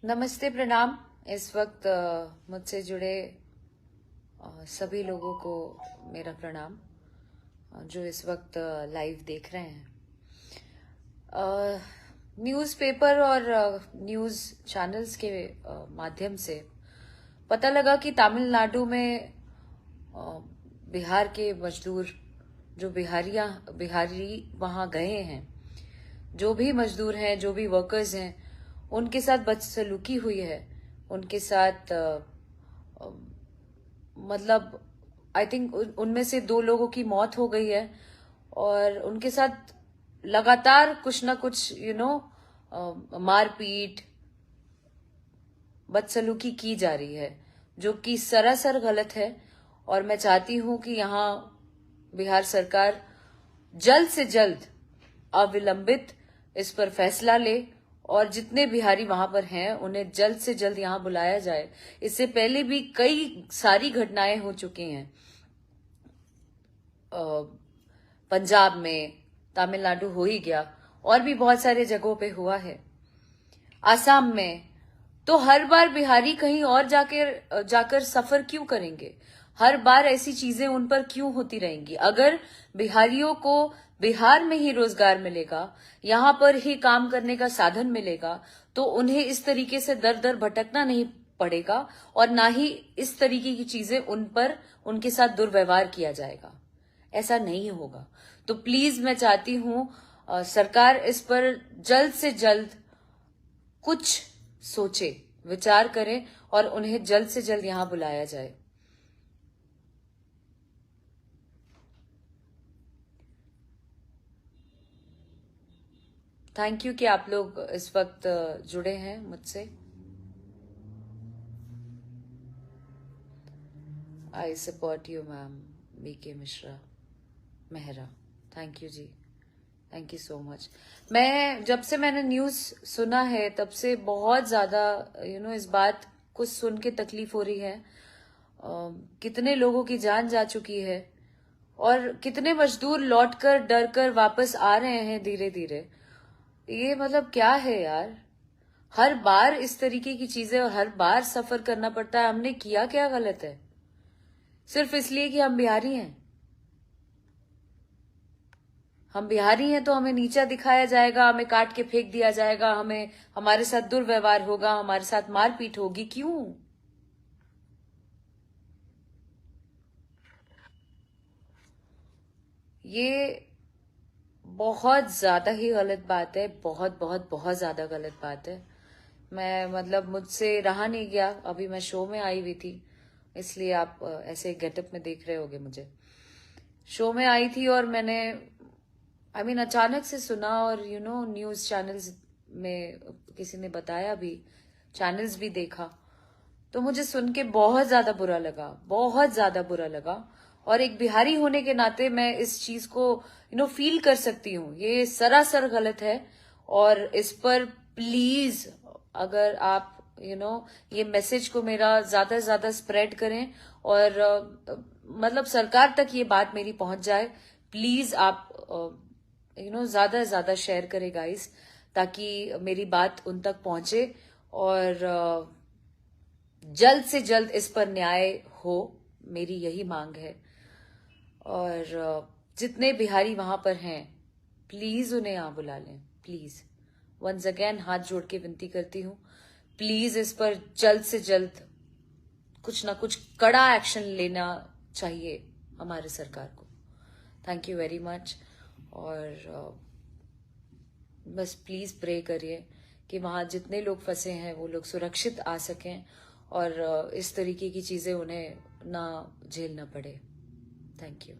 नमस्ते, प्रणाम। इस वक्त मुझसे जुड़े सभी लोगों को मेरा प्रणाम, जो इस वक्त लाइव देख रहे हैं। न्यूज़पेपर और न्यूज़ चैनल्स के माध्यम से पता लगा कि तमिलनाडु में बिहार के मजदूर, जो बिहारी वहाँ गए हैं, जो भी मजदूर हैं, जो भी वर्कर्स हैं, उनके साथ बदसलूकी हुई है। उनके साथ मतलब आई थिंक उनमें से 2 लोगों की मौत हो गई है और उनके साथ लगातार कुछ ना कुछ मारपीट, बदसलूकी की जा रही है, जो कि सरासर गलत है। और मैं चाहती हूं कि यहाँ बिहार सरकार जल्द से जल्द अविलंबित इस पर फैसला ले और जितने बिहारी वहां पर हैं उन्हें जल्द से जल्द यहाँ बुलाया जाए। इससे पहले भी कई सारी घटनाएं हो चुकी हैं, पंजाब में, तमिलनाडु हो ही गया, और भी बहुत सारे जगहों पे हुआ है, आसाम में। तो हर बार बिहारी कहीं और जाकर सफर क्यों करेंगे? हर बार ऐसी चीजें उन पर क्यों होती रहेंगी? अगर बिहारियों को बिहार में ही रोजगार मिलेगा, यहां पर ही काम करने का साधन मिलेगा, तो उन्हें इस तरीके से दर दर भटकना नहीं पड़ेगा और ना ही इस तरीके की चीजें उनके साथ दुर्व्यवहार किया जाएगा। ऐसा नहीं होगा। तो प्लीज मैं चाहती हूं सरकार इस पर जल्द से जल्द कुछ सोचे, विचार करें और उन्हें जल्द से जल्द यहां बुलाया जाए। थैंक यू कि आप लोग इस वक्त जुड़े हैं मुझसे। I support you ma'am BK Mishra Mehra. Thank you जी, थैंक यू सो मच। जब से मैंने न्यूज सुना है तब से बहुत ज्यादा इस बात को सुन के तकलीफ हो रही है। कितने लोगों की जान जा चुकी है और कितने मजदूर लौटकर डरकर वापस आ रहे हैं धीरे धीरे। ये मतलब क्या है यार? हर बार इस तरीके की चीजें और हर बार सफर करना पड़ता है। हमने किया क्या गलत है? सिर्फ इसलिए कि हम बिहारी हैं। हम बिहारी हैं तो हमें नीचा दिखाया जाएगा, हमें काट के फेंक दिया जाएगा, हमारे साथ दुर्व्यवहार होगा, हमारे साथ मारपीट होगी। क्यों? ये बहुत ज्यादा ही गलत बात है। बहुत बहुत बहुत ज्यादा गलत बात है। मुझसे रहा नहीं गया। अभी मैं शो में आई हुई थी, इसलिए आप ऐसे गेटअप में देख रहे होगे मुझे। शो में आई थी और मैंने अचानक से सुना और न्यूज चैनल्स में किसी ने बताया भी, चैनल्स भी देखा, तो मुझे सुन के बहुत ज्यादा बुरा लगा, बहुत ज्यादा बुरा लगा। और एक बिहारी होने के नाते मैं इस चीज को फील कर सकती हूँ। ये सरासर गलत है और इस पर प्लीज, अगर आप ये मैसेज को मेरा ज्यादा से ज्यादा स्प्रेड करें और सरकार तक ये बात मेरी पहुंच जाए। प्लीज आप ज्यादा से ज्यादा शेयर करें गाइस, ताकि मेरी बात उन तक पहुंचे और जल्द से जल्द इस पर न्याय हो। मेरी यही मांग है। और जितने बिहारी वहां पर हैं, प्लीज उन्हें यहां बुला लें। प्लीज, वंस अगेन हाथ जोड़ के विनती करती हूँ, प्लीज इस पर जल्द से जल्द कुछ ना कुछ कड़ा एक्शन लेना चाहिए हमारे सरकार को। Thank you very much. और बस प्लीज प्रे करिए कि वहां जितने लोग फंसे हैं वो लोग सुरक्षित आ सकें और इस तरीके की चीजें उन्हें ना झेलना पड़े। Thank you.